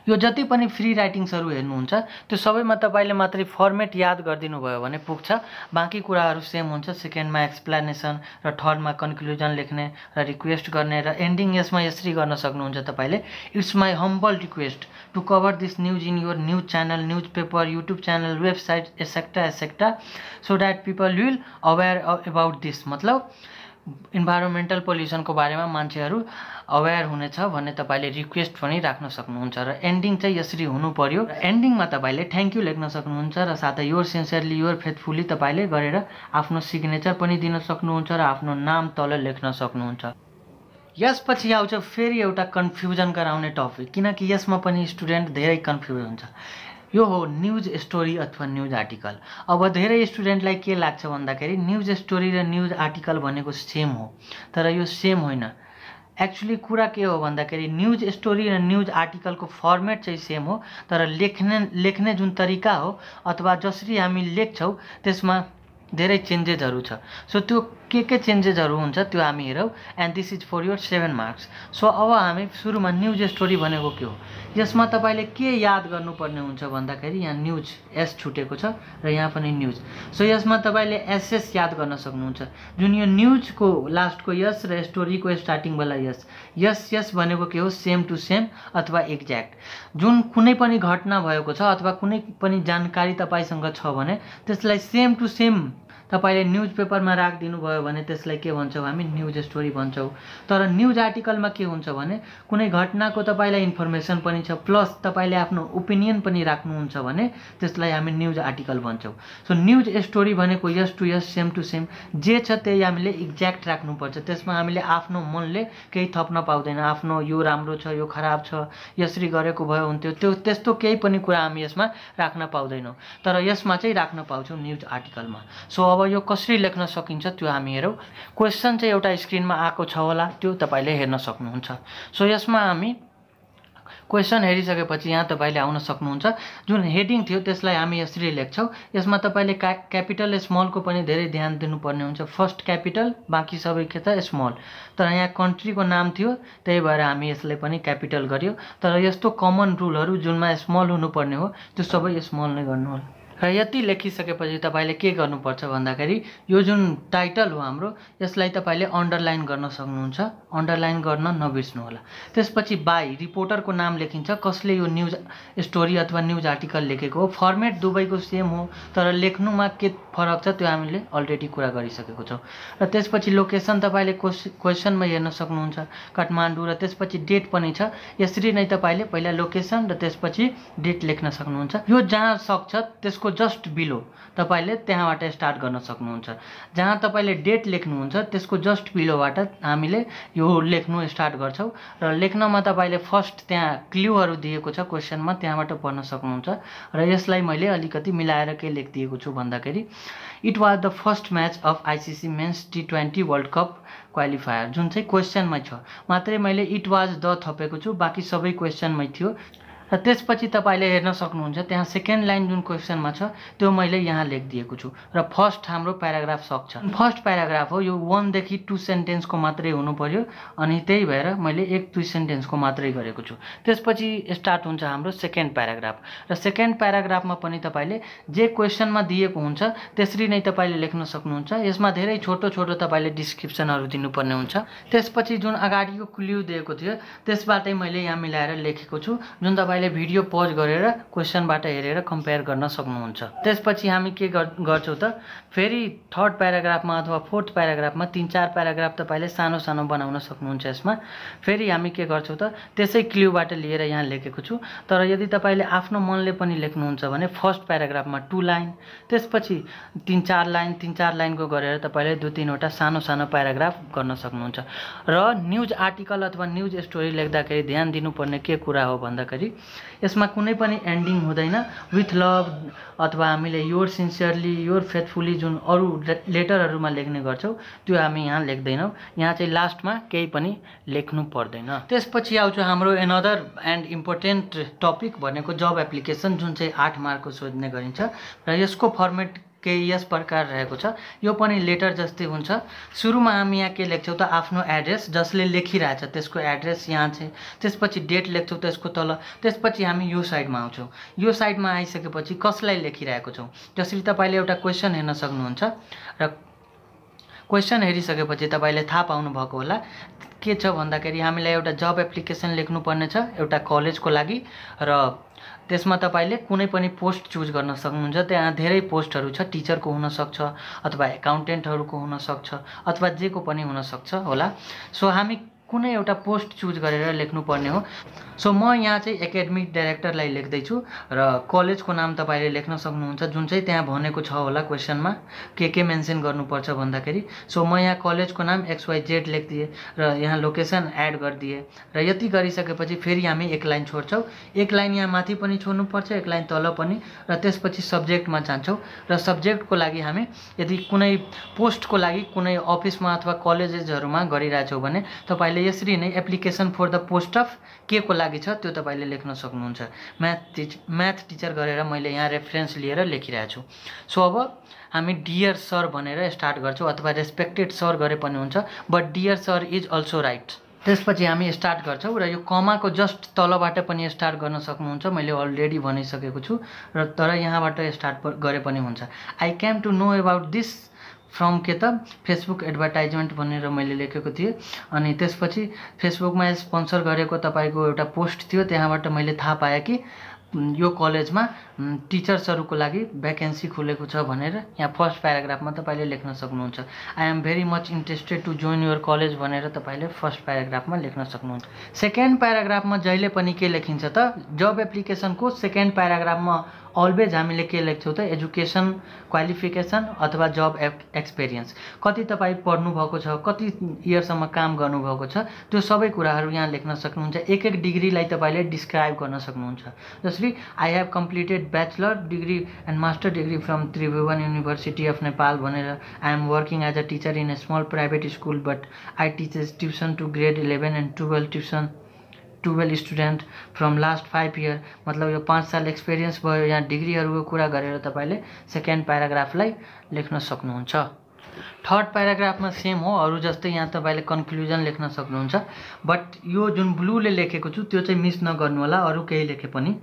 यो जति पनि फ्री राइटिङ्सहरू हेर्नुहुन्छ त्यो सबैमा तपाईले मात्रै फर्मेट याद गरिदिनु भयो भने पुग्छ, बाँकी कुराहरू सेम हुन्छ। सेकेन्डमा एक्सप्लेनेसन र थर्डमा कन्क्लुजन लेख्ने र रिक्वेस्ट गर्ने र एन्डिङ यसमा यसरी गर्न सक्नुहुन्छ तपाईले। It's my humble request to cover this news in your news channel, newspaper, YouTube channel, website etcetera etcetera so that people will aware about this. मतलब इन्भाइरोमेन्टल पोल्युसनको बारेमा मान्छेहरू अवेयर हुनेछ भन्ने तपाईले रिक्वेस्ट पनि राख्न सक्नुहुन्छ र एन्डिङ चाहिँ यसरी हुनु पर्यो। एन्डिङमा तपाईले थ्याङ्क यू लेख्न सक्नुहुन्छ र साथै योर सिन्सियरली योर फेथफुली तपाईले गरेर आफ्नो सिग्नेचर पनि दिन सक्नुहुन्छ र आफ्नो नाम तल लेख्न सक्नुहुन्छ। यसपछि आउँछ फेरि एउटा कन्फ्युजन गराउने टपिक, किनकि यसमा पनि स्टुडेन्ट धेरै कन्फ्युज हुन्छ। यो हो न्युज स्टोरी अथवा न्युज आर्टिकल। अब धेरै स्टुडेन्टलाई के लाग्छ भन्दाखेरि न्युज स्टोरी र न्युज आर्टिकल भनेको सेम हो, तर यो सेम होइन। एक्चुअली कुरा के हो भन्दाखेरि न्युज स्टोरी र न्युज आर्टिकलको फर्मेट चाहिँ सेम हो, तर लेख्ने जुन तरिका हो अथवा जसरी हामी लेख्छौँ त्यसमा धेरै चेन्जेसहरू छ। सो त्यो के चेन्जेसहरू हुन्छ त्यो हामी हेरौँ and this is for your 7 marks. So अब हामी सुरुमा न्युज स्टोरी भनेको के हो, यसमा तपाईले के याद गर्नुपर्ने हुन्छ भन्दाखेरि यहाँ न्युज एस छुटेको छ र यहाँ पनि न्युज। सो यसमा तपाईले एसएस याद गर्न सक्नुहुन्छ, जुन यो न्युजको लास्टको यस र स्टोरीको स्टार्टिङवाला यस। यस यस भनेको के हो, सेम टु सेम अथवा एक्ज्याक्ट। जुन कुनै पनि घटना भएको छ अथवा कुनै पनि जानकारी तपाईसँग छ भने त्यसलाई सेम टु सेम तपाईले न्युज पेपरमा राखिदिनु भयो भने त्यसलाई के भन्छौँ हामी, न्युज स्टोरी भन्छौँ। तर न्युज आर्टिकलमा के हुन्छ भने कुनै घटनाको तपाईलाई इन्फर्मेसन पनि छ प्लस तपाईले आफ्नो ओपिनियन पनि राख्नुहुन्छ भने त्यसलाई हामी न्युज आर्टिकल भन्छौँ। सो न्युज स्टोरी भनेको यस टु यस सेम टु सेम जे छ त्यही हामीले एक्ज्याक्ट राख्नुपर्छ। त्यसमा हामीले आफ्नो मनले केही थप्न पाउँदैन, आफ्नो यो राम्रो छ यो खराब छ यसरी गरेको भए हुन्थ्यो त्यो त्यस्तो केही पनि कुरा हामी यसमा राख्न पाउँदैनौँ, तर यसमा चाहिँ राख्न पाउँछौँ न्युज आर्टिकलमा। सो अब यो कसरी लेख्न सकिन्छ त्यो हामी हेरौँ। क्वेसन चाहिँ एउटा स्क्रिनमा आएको छ होला, त्यो तपाईले हेर्न सक्नुहुन्छ। सो यसमा हामी क्वेसन हेरिसकेपछि यहाँ तपाईले आउन सक्नुहुन्छ। जुन हेडिङ थियो त्यसलाई हामी यसरी लेख्छौँ। यसमा तपाईले क्यापिटल स्मलको पनि धेरै ध्यान दिनुपर्ने हुन्छ। फर्स्ट क्यापिटल बाँकी सबै के त स्मल, तर यहाँ कन्ट्रीको नाम थियो त्यही भएर हामी यसलाई पनि क्यापिटल गर्यो। तर यस्तो कमन रुलहरू जुनमा स्मल हुनुपर्ने हो त्यो सबै स्मल नै गर्नु होला। र यति लेखिसकेपछि तपाईले के गर्नुपर्छ भन्दाखेरि यो जुन टाइटल हो हाम्रो यसलाई तपाईले अन्डरलाइन गर्न सक्नुहुन्छ, अन्डरलाइन गर्न नबिर्स्नु होला। त्यसपछि बाई रिपोर्टरको नाम लेखिन्छ, कसले यो न्युज स्टोरी अथवा न्युज आर्टिकल लेखेको हो। फर्मेट दुवैको सेम हो तर लेख्नुमा के फरक छ त्यो हामीले अलरेडी कुरा गरिसकेको छौँ। र त्यसपछि लोकेसन तपाईले क्वेसनमा हेर्न सक्नुहुन्छ काठमाडौँ, र त्यसपछि डेट पनि छ। यसरी नै तपाईले पहिला लोकेसन र त्यसपछि डेट लेख्न सक्नुहुन्छ। यो जहाँ सक्छ त्यसको जस्ट बिलो तपाईले त्यहाँबाट स्टार्ट गर्न सक्नुहुन्छ। जहाँ तपाईले डेट लेख्नुहुन्छ त्यसको जस्ट बिलोबाट हामीले यो लेख्नु स्टार्ट गर्छौँ। र लेख्नमा तपाईले फर्स्ट त्यहाँ क्ल्युहरू दिएको छ क्वेसनमा त्यहाँबाट पढ्न सक्नुहुन्छ। र यसलाई मैले अलिकति मिलाएर के लेखिदिएको छु भन्दाखेरि it was the first match of ICC men's T20 world cup qualifier, जुन चाहिँ क्वेसनमै छ। मात्रै मैले इट वाज द थपेको छु, बाँकी सबै क्वेसनमै थियो। र त्यसपछि तपाईले हेर्न सक्नुहुन्छ त्यहाँ सेकेन्ड लाइन जुन क्वेसनमा छ त्यो मैले यहाँ लेखिदिएको छु। र फर्स्ट हाम्रो प्याराग्राफ सक्छ। फर्स्ट प्याराग्राफ हो यो 1 देखि 2 सेन्टेन्सको मात्रै हुनु पर्यो, अनि त्यही भएर मैले 1-2 सेन्टेन्सको मात्रै गरेको छु। त्यसपछि स्टार्ट हुन्छ हाम्रो सेकेन्ड प्याराग्राफ। र सेकेन्ड प्याराग्राफमा पनि तपाईले जे क्वेसनमा दिएको हुन्छ त्यसरी नै तपाईले लेख्न सक्नुहुन्छ। यसमा धेरै छोटो छोटो तपाईले डिस्क्रिप्सनहरू दिनुपर्ने हुन्छ। त्यसपछि जुन अगाडिको क्ल्यु दिएको थियो त्यसबाटै मैले यहाँ मिलाएर लेखेको छु, जुन तपाईले भिडियो पज गरेर क्वेसनबाट हेरेर कम्पेयर गर्न सक्नुहुन्छ। त्यसपछि हामी के गर्छौँ त फेरि थर्ड प्याराग्राफमा अथवा फोर्थ प्याराग्राफमा 3-4 प्याराग्राफ तपाईले सानो सानो बनाउन सक्नुहुन्छ। यसमा फेरि हामी के गर्छौँ त त्यसै क्ल्युबाट लिएर यहाँ लेखेको छु। तर यदि तपाईले आफ्नो मनले पनि लेख्नुहुन्छ भने फर्स्ट प्याराग्राफमा 2 लाइन, त्यसपछि 3-4 लाइन 3-4 लाइनको गरेर तपाईले 2-3 वटा सानो सानो प्याराग्राफ गर्न सक्नुहुन्छ। र न्युज आर्टिकल अथवा न्युज स्टोरी लेख्दाखेरि ध्यान दिनुपर्ने के कुरा हो भन्दाखेरि यसमा कुनै पनि एन्डिङ हुँदैन। विथ लभ अथवा हामीले योर सिन्सियरली योर फेथफुली जुन अरू लेटरहरूमा लेख्ने गर्छौँ त्यो हामी यहाँ लेख्दैनौँ। यहाँ चाहिँ लास्टमा केही पनि लेख्नु पर्दैन। त्यसपछि आउँछ हाम्रो एनदर एन्ड इम्पोर्टेन्ट टपिक भनेको जब एप्लिकेसन, जुन चाहिँ 8 मार्कको सोध्ने गरिन्छ र यसको फर्मेट केही यस प्रकार रहेको छ। यो पनि लेटर जस्तै हुन्छ। सुरुमा हामी यहाँ के लेख्छौँ त आफ्नो एड्रेस, जसले लेखिरहेछ त्यसको एड्रेस यहाँ चाहिँ, त्यसपछि डेट लेख्छौँ त्यसको तल, त्यसपछि हामी यो साइडमा आउँछौँ। यो साइडमा आइसकेपछि कसलाई लेखिरहेको छौँ, जसरी तपाईँले एउटा क्वेसन हेर्न सक्नुहुन्छ र क्वेसन हेरिसकेपछि तपाईँले थाहा पाउनु भएको होला के छ भन्दाखेरि हामीलाई एउटा जब एप्लिकेसन लेख्नुपर्ने छ एउटा कलेजको लागि र त्यसमा तपाईँले कुनै पनि पोस्ट चुज गर्न सक्नुहुन्छ। त्यहाँ धेरै पोस्टहरू छ, टिचरको हुनसक्छ अथवा एकाउन्टेन्टहरूको हुनसक्छ अथवा जेको पनि हुनसक्छ होला। सो हामी कुनै एउटा पोस्ट चुज गरेर लेख्नुपर्ने हो। सो म यहाँ चाहिँ एकाडेमिक डाइरेक्टरलाई लेख्दैछु र कलेजको नाम तपाईँले लेख्न सक्नुहुन्छ, जुन चाहिँ त्यहाँ भनेको छ होला क्वेसनमा के मेन्सन गर्नुपर्छ भन्दाखेरि। सो म यहाँ कलेजको नाम XYZ लेखिदिएँ र यहाँ लोकेसन एड गरिदिएँ र यति गरिसकेपछि फेरि हामी एक लाइन छोड्छौँ। एक लाइन यहाँ माथि पनि छोड्नुपर्छ, एक लाइन तल पनि, र त्यसपछि सब्जेक्टमा जान्छौँ र सब्जेक्टको लागि हामी यदि कुनै पोस्टको लागि कुनै अफिसमा अथवा कलेजेसहरूमा गरिरहेछौँ भने तपाईँले यसरी नै application for the post of के को लागि छ त्यो तपाईँले लेख्न सक्नुहुन्छ। म्याथ टिचर गरेर मैले यहाँ रेफरेन्स लिएर लेखिरहेको छु। सो अब हामी डियर सर भनेर स्टार्ट गर्छौँ अथवा रेस्पेक्टेड सर गरे पनि हुन्छ, but dear sir is also right. त्यसपछि हामी स्टार्ट गर्छौँ र यो कमाको जस्ट तलबाट पनि स्टार्ट गर्न सक्नुहुन्छ, मैले अलरेडी भनिसकेको छु र तर यहाँबाट स्टार्ट गरे पनि हुन्छ। I came to know about this from के त फेसबुक एडभर्टाइजमेन्ट भनेर मैले लेखेको थिएँ। अनि त्यसपछि फेसबुकमा स्पोन्सर गरेको तपाईँको एउटा पोस्ट थियो, त्यहाँबाट मैले थाहा पाएँ कि यो कलेजमा टिचर्सहरूको लागि भ्याकेन्सी खुलेको छ भनेर यहाँ फर्स्ट प्याराग्राफमा तपाईँले लेख्न सक्नुहुन्छ। I am very much interested to join your college भनेर तपाईँले फर्स्ट प्याराग्राफमा लेख्न सक्नुहुन्छ। सेकेन्ड प्याराग्राफमा जहिले पनि के लेखिन्छ त, जब एप्लिकेसनको सेकेन्ड प्याराग्राफमा अलवेज हामीले के लेख्छौँ त एजुकेसन, क्वालिफिकेसन अथवा जब एक्सपिरियन्स, कति तपाईँ पढ्नु भएको छ, कति इयरसम्म काम गर्नुभएको छ, त्यो सबै कुराहरू यहाँ लेख्न सक्नुहुन्छ। एक एक डिग्रीलाई तपाईँले डिस्क्राइब गर्न सक्नुहुन्छ। जसरी I have completed bachelor degree and master degree from Tribhuvan university of Nepal भनेर, I am working as a teacher in a small private school but I teaches tuition to grade 11 and 12 student from last 5 year. मतलब यो 5 साल experience भयो। यहाँ डिग्रीहरूको कुरा गरेर तपाईँले second प्याराग्राफलाई लेख्न सक्नुहुन्छ। थर्ड प्याराग्राफमा सेम हो, अरू जस्तै यहाँ तपाईँले कन्क्लुजन लेख्न सक्नुहुन्छ। बट यो जुन ब्लूले लेखेको छु त्यो चाहिँ मिस नगर्नु होला, अरू केही लेखे पनि।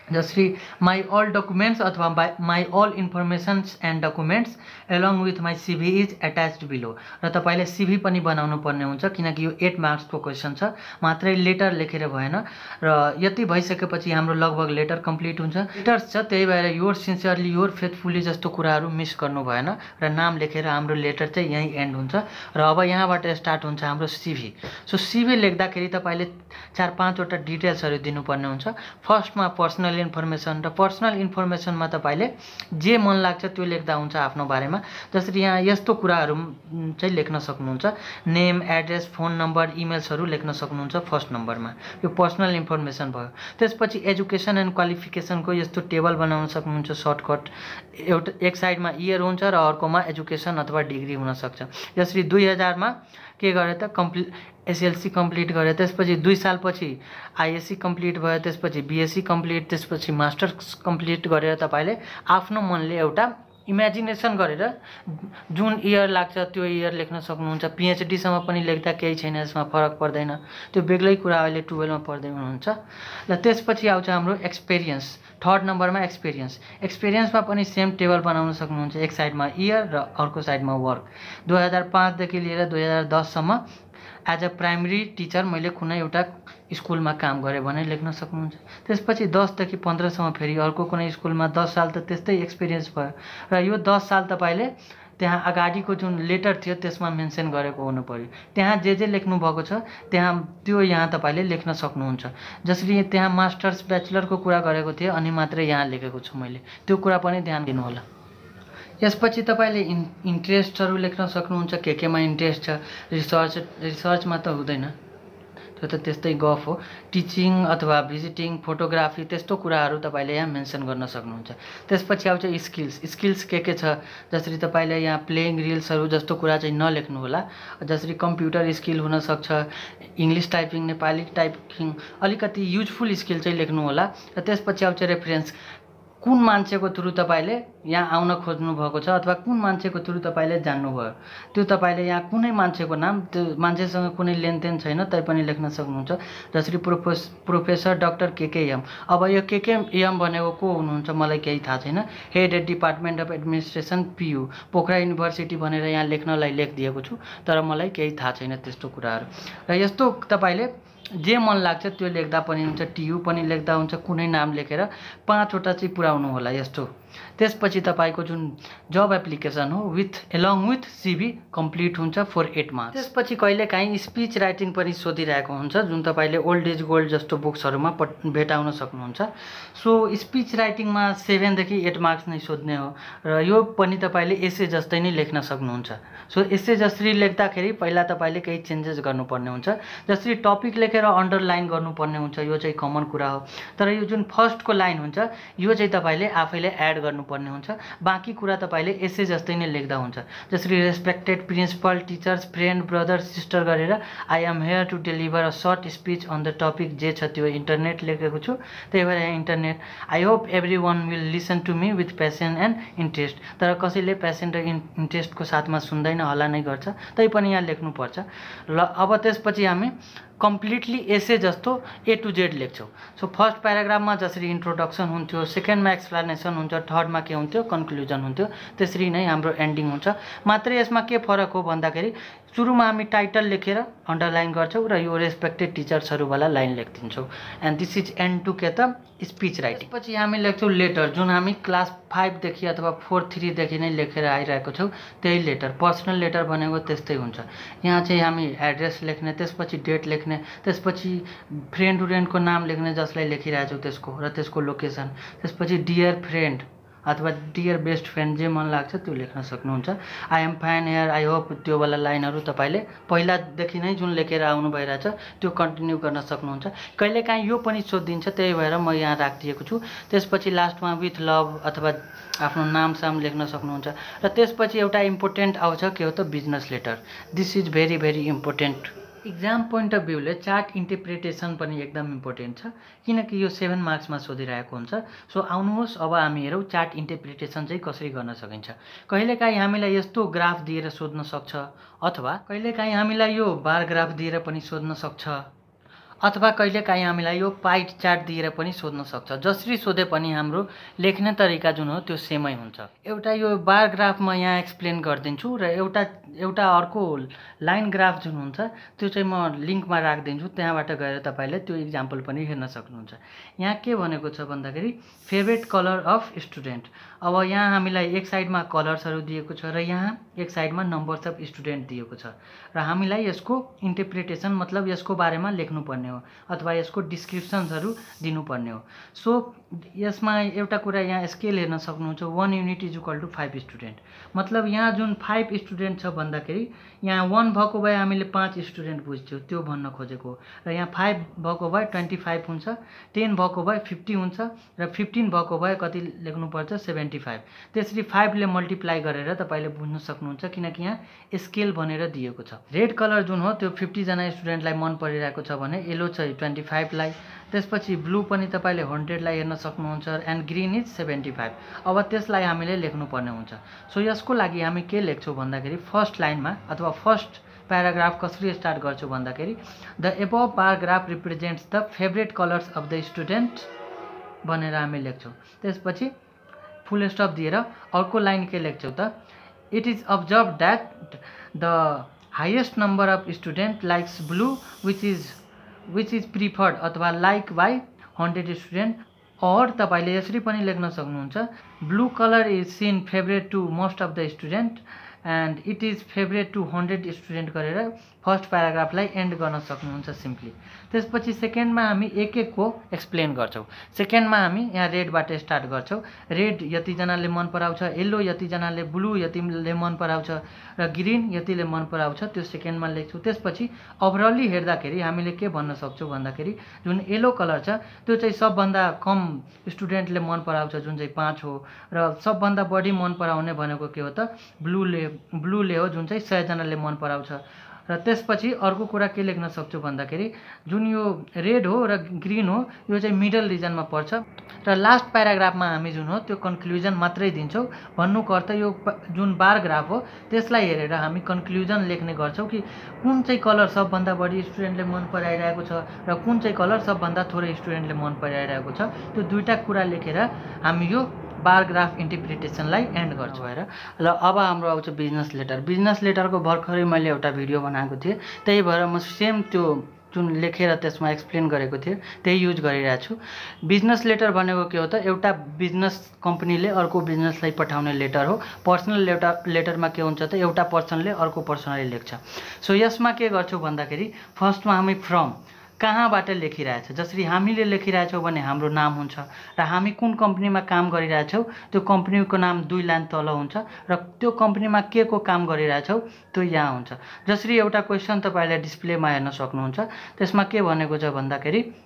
जसरी माई अल डकुमेन्ट्स अथवा my all informations and documents along with my CV is attached below. र तपाईँले सिभी पनि बनाउनु पर्ने हुन्छ, किनकि यो 8 मार्क्सको क्वेसन छ, मात्रै लेटर लेखेर भएन। र यति भइसकेपछि हाम्रो लगभग लेटर कम्प्लिट हुन्छ। लेटर्स छ, त्यही भएर योर सिन्सियरली योर फेथफुली जस्तो कुराहरू मिस गर्नु भएन र नाम लेखेर हाम्रो लेटर चाहिँ यहीँ एन्ड हुन्छ। र अब यहाँबाट स्टार्ट हुन्छ हाम्रो सिभी। सो सिभी लेख्दाखेरि तपाईँले 4-5 वटा डिटेल्सहरू दिनुपर्ने हुन्छ। फर्स्टमा पर्सनल इन्फर्मेसन, र पर्सनल इन्फर्मेसनमा तपाईँले जे मन लाग्छ त्यो लेख्दा हुन्छ आफ्नो बारेमा। जसरी यहाँ यस्तो कुराहरू चाहिँ लेख्न सक्नुहुन्छ, नेम, एड्रेस, फोन नम्बर, इमेल्सहरू लेख्न सक्नुहुन्छ फर्स्ट नम्बरमा। यो पर्सनल इन्फर्मेसन भयो। त्यसपछि एजुकेसन एन्ड क्वालिफिकेसनको यस्तो टेबल बनाउन सक्नुहुन्छ सर्टकट। एउटा एक साइडमा इयर हुन्छ र अर्कोमा एजुकेसन अथवा डिग्री हुनसक्छ। जसरी 2000 मा के गरे त एसएलसी कम्प्लिट गरे, त्यसपछि 2 सालपछि आइएससी कम्प्लिट भयो, त्यसपछि बिएससी कम्प्लिट, त्यसपछि मास्टर्स कम्प्लिट गरेर तपाईँले आफ्नो मनले एउटा इमेजिनेसन गरेर जुन इयर लाग्छ त्यो इयर लेख्न सक्नुहुन्छ। पिएचडीसम्म पनि लेख्दा केही छैन, यसमा फरक पर्दैन, त्यो बेग्लै कुरा अहिले 12 मा पढ्दै हुनुहुन्छ। र त्यसपछि आउँछ हाम्रो एक्सपिरियन्स। थर्ड नम्बरमा एक्सपिरियन्समा पनि सेम टेबल बनाउन सक्नुहुन्छ। एक साइडमा इयर र अर्को साइडमा वर्क। 2005 देखि लिएर 2010 सम्म एज अ प्राइमरी टिचर मैले कुनै एउटा स्कुलमा काम गरेँ भने लेख्न सक्नुहुन्छ। त्यसपछि 10 देखि 15 सम्म फेरि अर्को कुनै स्कुलमा 10 साल त त्यस्तै एक्सपिरियन्स भयो। र यो 10 साल तपाईँले त्यहाँ अगाडिको जुन लेटर थियो त्यसमा मेन्सन गरेको हुनु पर्यो। त्यहाँ जे लेख्नु भएको छ त्यहाँ त्यो यहाँ तपाईँले लेख्न सक्नुहुन्छ। जसरी त्यहाँ मास्टर्स ब्याचलरको कुरा गरेको थिएँ अनि मात्रै यहाँ लेखेको छु मैले, त्यो कुरा पनि ध्यान दिनु होला। यसपछि तपाईँले इन्ट्रेस्टहरू लेख्न सक्नुहुन्छ, केमा इन्ट्रेस्ट छ। रिसर्चमा त हुँदैन, त्यो त त्यस्तै गफ हो। टिचिङ अथवा भिजिटिङ, फोटोग्राफी त्यस्तो कुराहरू तपाईँले यहाँ मेन्सन गर्न सक्नुहुन्छ। त्यसपछि आउँछ स्किल्स के छ, जसरी तपाईँले यहाँ प्लेइङ रिल्सहरू जस्तो कुरा चाहिँ नलेख्नु होला। जसरी कम्प्युटर स्किल हुनसक्छ, इङ्ग्लिस टाइपिङ, नेपाली टाइपिङ, अलिकति युजफुल स्किल चाहिँ लेख्नु होला। र त्यसपछि आउँछ रेफरेन्स, कुन मान्छेको थ्रु तपाईँले यहाँ आउन खोज्नु भएको छ अथवा कुन मान्छेको थ्रु तपाईँले जान्नुभयो, त्यो तपाईँले यहाँ कुनै मान्छेको नाम, त्यो मान्छेसँग कुनै लेनदेन छैन तैपनि लेख्न सक्नुहुन्छ। जसरी प्रोफेसर डाक्टर केकेएम। अब यो केकेएम भनेको को हुनुहुन्छ मलाई केही थाहा छैन। Head department of administration PU Pokhara university भनेर यहाँ लेख्नलाई लेखिदिएको छु, तर मलाई केही थाहा छैन त्यस्तो कुराहरू। र यस्तो तपाईँले जे मन लाग्छ त्यो लेख्दा पनि हुन्छ, TU पनि लेख्दा हुन्छ, कुनै नाम लेखेर 5 वटा चाहिँ पुऱ्याउनु होला यस्तो। त्यसपछि तपाईँको जुन जब एप्लिकेसन हो एलङ विथ CV कम्प्लिट हुन्छ फर 8 मार्क्स। त्यसपछि कहिलेकाहीँ स्पिच राइटिङ पनि सोधिरहेको हुन्छ, जुन तपाईँले ओल्ड इज गोल्ड जस्तो बुक्सहरूमा भेटाउन सक्नुहुन्छ। सो स्पिच राइटिङमा 7 देखि 8 मार्क्स नै सोध्ने हो, र यो पनि तपाईँले एसे जस्तै नै लेख्न सक्नुहुन्छ। सो एसे जसरी लेख्दाखेरि पहिला तपाईँले केही चेन्जेस गर्नुपर्ने हुन्छ। जसरी टपिक लेखेर अन्डरलाइन गर्नुपर्ने हुन्छ, यो चाहिँ कमन कुरा हो। तर यो जुन फर्स्टको लाइन हुन्छ यो चाहिँ तपाईँले आफैले एड गर्नुपर्ने हुन्छ। बाँकी कुरा तपाईँले एसे जस्तै नै लेख्दा हुन्छ। जसरी respected principal, teachers, friend, brother, sister गरेर I am here to deliver a short speech on the topic, जे छ त्यो इन्टरनेट लेखेको छु, त्यही भएर यहाँ internet. I hope every one will listen to me with passion and interest. तर कसैले प्यासन र इन्ट्रेस्टको साथमा सुन्दैन, हल्ला नै गर्छ, तैपनि यहाँ लेख्नुपर्छ। ल अब त्यसपछि हामी कम्प्लिटली एसे जस्तो A to Z लेख्छौँ। सो फर्स्ट प्याराग्राफमा जसरी इन्ट्रोडक्सन हुन्थ्यो, सेकेन्डमा एक्सप्लेनेसन हुन्छ, थर्डमा के हुन्थ्यो कन्क्लुजन हुन्थ्यो, त्यसरी नै हाम्रो एन्डिङ हुन्छ। मात्र यसमा के फरक हो भन्दाखेरि सुरुमा हामी टाइटल लेखेर अन्डरलाइन गर्छौँ र यो रेस्पेक्टेड टिचर्सहरूवाला लाइन लेखिदिन्छौँ। And this is end to के त स्पिच राइटिङ। पछि हामी लेख्छौँ लेटर, जुन हामी क्लास 5 देखि अथवा 4-3 देखि नै लेखेर आइरहेको छौँ, त्यही लेटर। पर्सनल लेटर भनेको त्यस्तै हुन्छ। यहाँ चाहिँ हामी एड्रेस लेख्ने, त्यसपछि डेट लेख्ने, त्यसपछि फ्रेन्डको नाम लेख्ने जसलाई लेखिरहेछौँ त्यसको, र त्यसको लोकेसन। त्यसपछि डियर फ्रेन्ड अथवा डियर बेस्ट फ्रेन्ड, जे मन लाग्छ त्यो लेख्न सक्नुहुन्छ। I am fine here, I hope, त्योवाला लाइनहरू तपाईँले पहिलादेखि नै जुन लेखेर आउनु भइरहेछ त्यो कन्टिन्यू गर्न सक्नुहुन्छ। कहिलेकाहीँ यो पनि सोधिदिन्छ, त्यही भएर म यहाँ राखिदिएको छु। त्यसपछि लास्टमा विथ लभ अथवा आफ्नो नाम साम लेख्न सक्नुहुन्छ। र त्यसपछि एउटा इम्पोर्टेन्ट आउँछ, के हो त business letter. This is very very important. Exam point of भ्यूले चार्ट इन्टरप्रिटेसन पनि एकदम इम्पोर्टेन्ट छ, किनकि यो 7 मार्क्समा सोधिरहेको हुन्छ। सो आउनुहोस् अब हामी हेरौँ चार्ट इन्टरप्रिटेसन चाहिँ कसरी गर्न सकिन्छ। कहिलेकाहीँ हामीलाई यस्तो ग्राफ दिएर सोध्न सक्छ, अथवा कहिलेकाहीँ हामीलाई यो बार ग्राफ दिएर पनि सोध्न सक्छ, अथवा कहिलेकाहीँ हामीलाई यो पाइ चार्ट दिएर पनि सोध्न सक्छ। जसरी सोधे पनि हाम्रो लेख्ने तरिका जुन हो त्यो सेमै हुन्छ। एउटा यो बार ग्राफ म यहाँ एक्सप्लेन गरिदिन्छु, र एउटा अर्को लाइन ग्राफ जुन हुन्छ त्यो चाहिँ म लिङ्कमा राखिदिन्छु, त्यहाँबाट गएर तपाईँले त्यो इक्जाम्पल पनि हेर्न सक्नुहुन्छ। यहाँ के भनेको छ भन्दाखेरि फेभरेट कलर अफ स्टुडेन्ट। अब यहाँ हामीलाई एक साइडमा कलर्सहरू दिएको छ र यहाँ एक साइडमा नम्बर्स अफ स्टुडेन्ट दिएको छ, र हामीलाई यसको इन्टरप्रिटेसन मतलब यसको बारेमा लेख्नुपर्ने हो अथवा यसको डिस्क्रिप्सन्सहरू दिनुपर्ने हो। सो यसमा एउटा कुरा यहाँ स्केल हेर्न सक्नुहुन्छ, 1 unit is equal to 5 student. मतलब यहाँ जुन 5 स्टुडेन्ट छ भन्दाखेरि यहाँ 1 भएको भए हामीले 5 स्टुडेन्ट बुझ्थ्यौँ, त्यो भन्न खोजेको हो। र यहाँ 5 भएको भए 25 हुन्छ, 10 भएको भए 50 हुन्छ, र 15 भएको भए कति लेख्नुपर्छ 75। त्यसरी 5 ले मल्टिप्लाई गरेर तपाईँले बुझ्न सक्नुहुन्छ, किनकि यहाँ स्केल भनेर दिएको छ। रेड कलर जुन हो त्यो 50 जना स्टुडेन्टलाई मन परिरहेको छ भने येलो चाहिँ 25 लाई, त्यसपछि ब्लू पनि तपाईँले 100 लाई हेर्न सक्नुहुन्छ, एन्ड ग्रीन इज 75। अब त्यसलाई हामीले लेख्नुपर्ने हुन्छ। सो यसको लागि हामी के लेख्छौँ भन्दाखेरि फर्स्ट लाइनमा अथवा फर्स्ट प्याराग्राफ कसरी स्टार्ट गर्छु भन्दाखेरि the above paragraph represents the favourite colours of the student भनेर हामी लेख्छौँ। त्यसपछि फुल स्टप दिएर अर्को लाइन के लेख्छौँ त, it is observe that the highest number of student likes blue which is preferred अथवा लाइक बाई 100 स्टुडेन्ट। और तपाईँले यसरी पनि लेख्न सक्नुहुन्छ, blue colour is seen favourite to most of the student and it is favourite to 100 student गरेर first प्याराग्राफलाई end गर्न सक्नुहुन्छ सिम्पली। त्यसपछि सेकेन्डमा हामी एक एक को एक्सप्लेन गर्छौँ। सेकेन्डमा हामी यहाँ रेडबाट स्टार्ट गर्छौँ। रेड यतिजनाले मन पराउँछ, येल्लो यतिजनाले, ब्लू यतिले मन पराउँछ र ग्रिन यतिले मन पराउँछ, त्यो सेकेन्डमा लेख्छौँ। त्यसपछि ओभरअली हेर्दाखेरि हामीले के भन्न सक्छौँ भन्दाखेरि जुन येल्लो कलर छ त्यो चाहिँ सबभन्दा कम स्टुडेन्टले मन पराउँछ, जुन चाहिँ 5 हो, र सबभन्दा बढी मन पराउने भनेको के हो त ब्लूले हो, जुन चाहिँ 100 जनाले मन पराउँछ। र त्यसपछि अर्को कुरा के लेख्न सक्छु भन्दाखेरि जुन यो रेड हो र ग्रिन हो यो चाहिँ मिडल रिजनमा पर्छ र लास्ट प्याराग्राफमा हामी जुन हो त्यो कन्क्लुजन मात्रै दिन्छौँ। भन्नुको अर्थ यो जुन बार ग्राफ हो त्यसलाई हेरेर हामी कन्क्लुजन लेख्ने गर्छौँ कि कुन चाहिँ कलर सबभन्दा बढी स्टुडेन्टले मन पराइरहेको छ र कुन चाहिँ कलर सबभन्दा थोरै स्टुडेन्टले मन पराइरहेको छ। त्यो दुईटा कुरा लेखेर हामी यो बार ग्राफ इन्टरप्रिटेसनलाई एन्ड गर्छु भएर। ल अब हाम्रो आउँछ बिजनेस लेटर। बिजनेस लेटरको भर्खरै मैले एउटा भिडियो बनाएको थिएँ, त्यही भएर म सेम त्यो जुन लेखेर त्यसमा एक्सप्लेन गरेको थिएँ त्यही युज गरिरहेको छु। बिजनेस लेटर भनेको के हो त, एउटा बिजनेस कम्पनीले अर्को बिजनेसलाई पठाउने लेटर हो। पर्सनल लेटरमा के हुन्छ त, एउटा पर्सनले अर्को पर्सनलाई लेख्छ। सो यसमा के गर्छौँ भन्दाखेरि फर्स्टमा हामी फ्रम कहाँबाट लेखिरहेछ, जसरी हामीले लेखिरहेछौँ भने हाम्रो नाम हुन्छ र हामी कुन कम्पनीमा काम गरिरहेछौँ त्यो कम्पनीको नाम 2 लाइन तल हुन्छ र त्यो कम्पनीमा के को काम गरिरहेछौँ त्यो यहाँ हुन्छ। जसरी एउटा क्वेसन तपाईँले डिस्प्लेमा हेर्न सक्नुहुन्छ, त्यसमा के भनेको छ भन्दाखेरि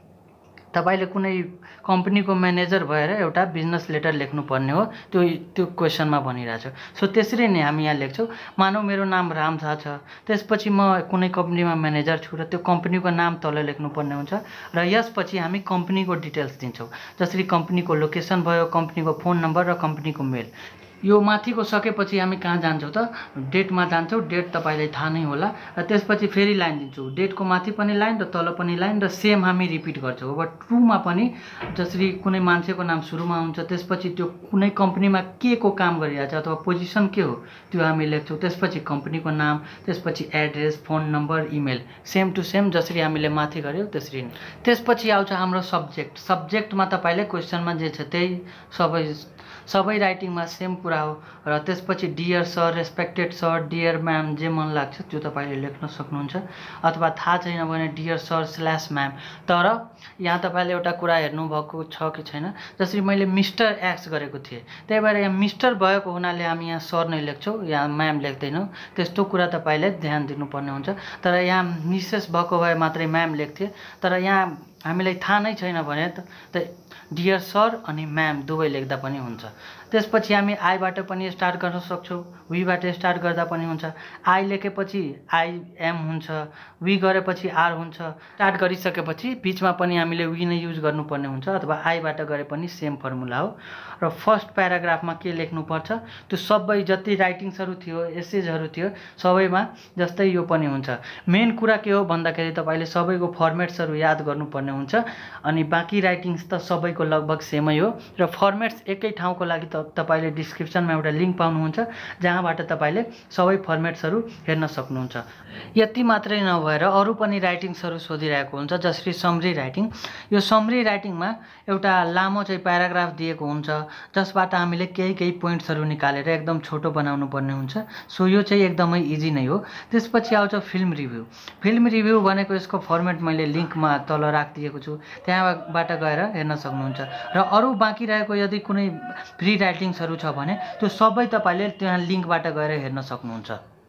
तपाईले कुनै कम्पनीको म्यानेजर भएर एउटा बिजनेस लेटर लेख्नुपर्ने हो, त्यो क्वेसनमा भनिरहेछ। सो त्यसरी नै हामी यहाँ लेख्छौँ। मानौ मेरो नाम राम झा छ, त्यसपछि म कुनै कम्पनीमा म्यानेजर छु र त्यो कम्पनीको नाम तल लेख्नुपर्ने हुन्छ र यसपछि हामी कम्पनीको डिटेल्स दिन्छौँ। जसरी कम्पनीको लोकेसन भयो, कम्पनीको फोन नम्बर र कम्पनीको मेल। यो माथिको सकेपछि हामी कहाँ जान्छौँ त, डेटमा जान्छौँ। डेट तपाईँलाई थाहा नै होला र त्यसपछि फेरि लाइन दिन्छौँ, डेटको माथि पनि लाइन र तल पनि लाइन, र सेम हामी रिपिट गर्छौँ। अब ट्रुमा पनि जसरी कुनै मान्छेको नाम सुरुमा हुन्छ त्यसपछि त्यो कुनै कम्पनीमा के को काम गरिरहेछ अथवा पोजिसन के हो त्यो हामी लेख्छौँ। त्यसपछि कम्पनीको नाम, त्यसपछि address, phone number, email, same to same जसरी हामीले माथि गऱ्यौँ त्यसरी नै। त्यसपछि आउँछ हाम्रो सब्जेक्ट। सब्जेक्टमा तपाईँले क्वेसनमा जे छ त्यही सबै राइटिङमा सेम कुरा हो र त्यसपछि dear sir, respected sir, dear ma'am, जे मन लाग्छ त्यो तपाईँले लेख्न सक्नुहुन्छ। अथवा थाहा छैन भने डियर सर / म्याम। तर यहाँ तपाईँले एउटा कुरा हेर्नुभएको छ कि छैन, जसरी मैले मिस्टर एक्स गरेको थिएँ त्यही भएर यहाँ मिस्टर भएको हुनाले हामी यहाँ सर नै लेख्छौँ, यहाँ म्याम लेख्दैनौँ। त्यस्तो कुरा तपाईँले ध्यान दिनुपर्ने हुन्छ। तर यहाँ मिसेस भएको भए मात्रै म्याम लेख्थेँ, तर यहाँ हामीलाई थाहा नै छैन भने त डियर सर अनि म्याम दुवै लेख्दा पनि हुन्छ। त्यसपछि हामी आईबाट पनि स्टार्ट गर्न सक्छौँ, वीबाट स्टार्ट गर्दा पनि हुन्छ। आई लेखेपछि IM हुन्छ, वी गरेपछि आर हुन्छ। स्टार्ट गरिसकेपछि बिचमा पनि हामीले वी नै युज गर्नुपर्ने हुन्छ, अथवा आईबाट गरे पनि सेम फर्मुला हो। र फर्स्ट प्याराग्राफमा के लेख्नुपर्छ त्यो सबै जति राइटिङ्सहरू थियो, एसेजहरू थियो सबैमा जस्तै यो पनि हुन्छ। मेन कुरा के हो भन्दाखेरि तपाईँले सबैको फर्मेट्सहरू याद गर्नुपर्ने हुन्छ, अनि बाँकी राइटिङ्स त सबैको लगभग सेमै हो। र फर्मेट्स एकै ठाउँको लागि तपाईँले डिस्क्रिप्सनमा एउटा लिङ्क पाउनुहुन्छ जहाँबाट तपाईँले सबै फर्मेट्सहरू हेर्न सक्नुहुन्छ। यति मात्रै नभएर अरू पनि राइटिङ्सहरू सोधिरहेको हुन्छ, जसरी समरी राइटिङ। यो समरी राइटिङमा एउटा लामो चाहिँ प्याराग्राफ दिएको हुन्छ जसबाट हामीले केही पोइन्ट्सहरू निकालेर एकदम छोटो बनाउनु पर्ने हुन्छ। सो यो चाहिँ एकदमै इजी नै हो। त्यसपछि आउँछ फिल्म रिभ्यू। फिल्म रिभ्यू भनेको यसको फर्मेट मैले लिङ्कमा तल राखिदिएको छु, त्यहाँबाट गएर हेर्न सक्नुहुन्छ। र अरू बाँकी रहेको यदि कुनै फ्री राइटिङ्सहरू छ भने त्यो सबै तपाईँले त्यहाँ लिङ्कबाट गएर हेर्न सक्नुहुन्छ।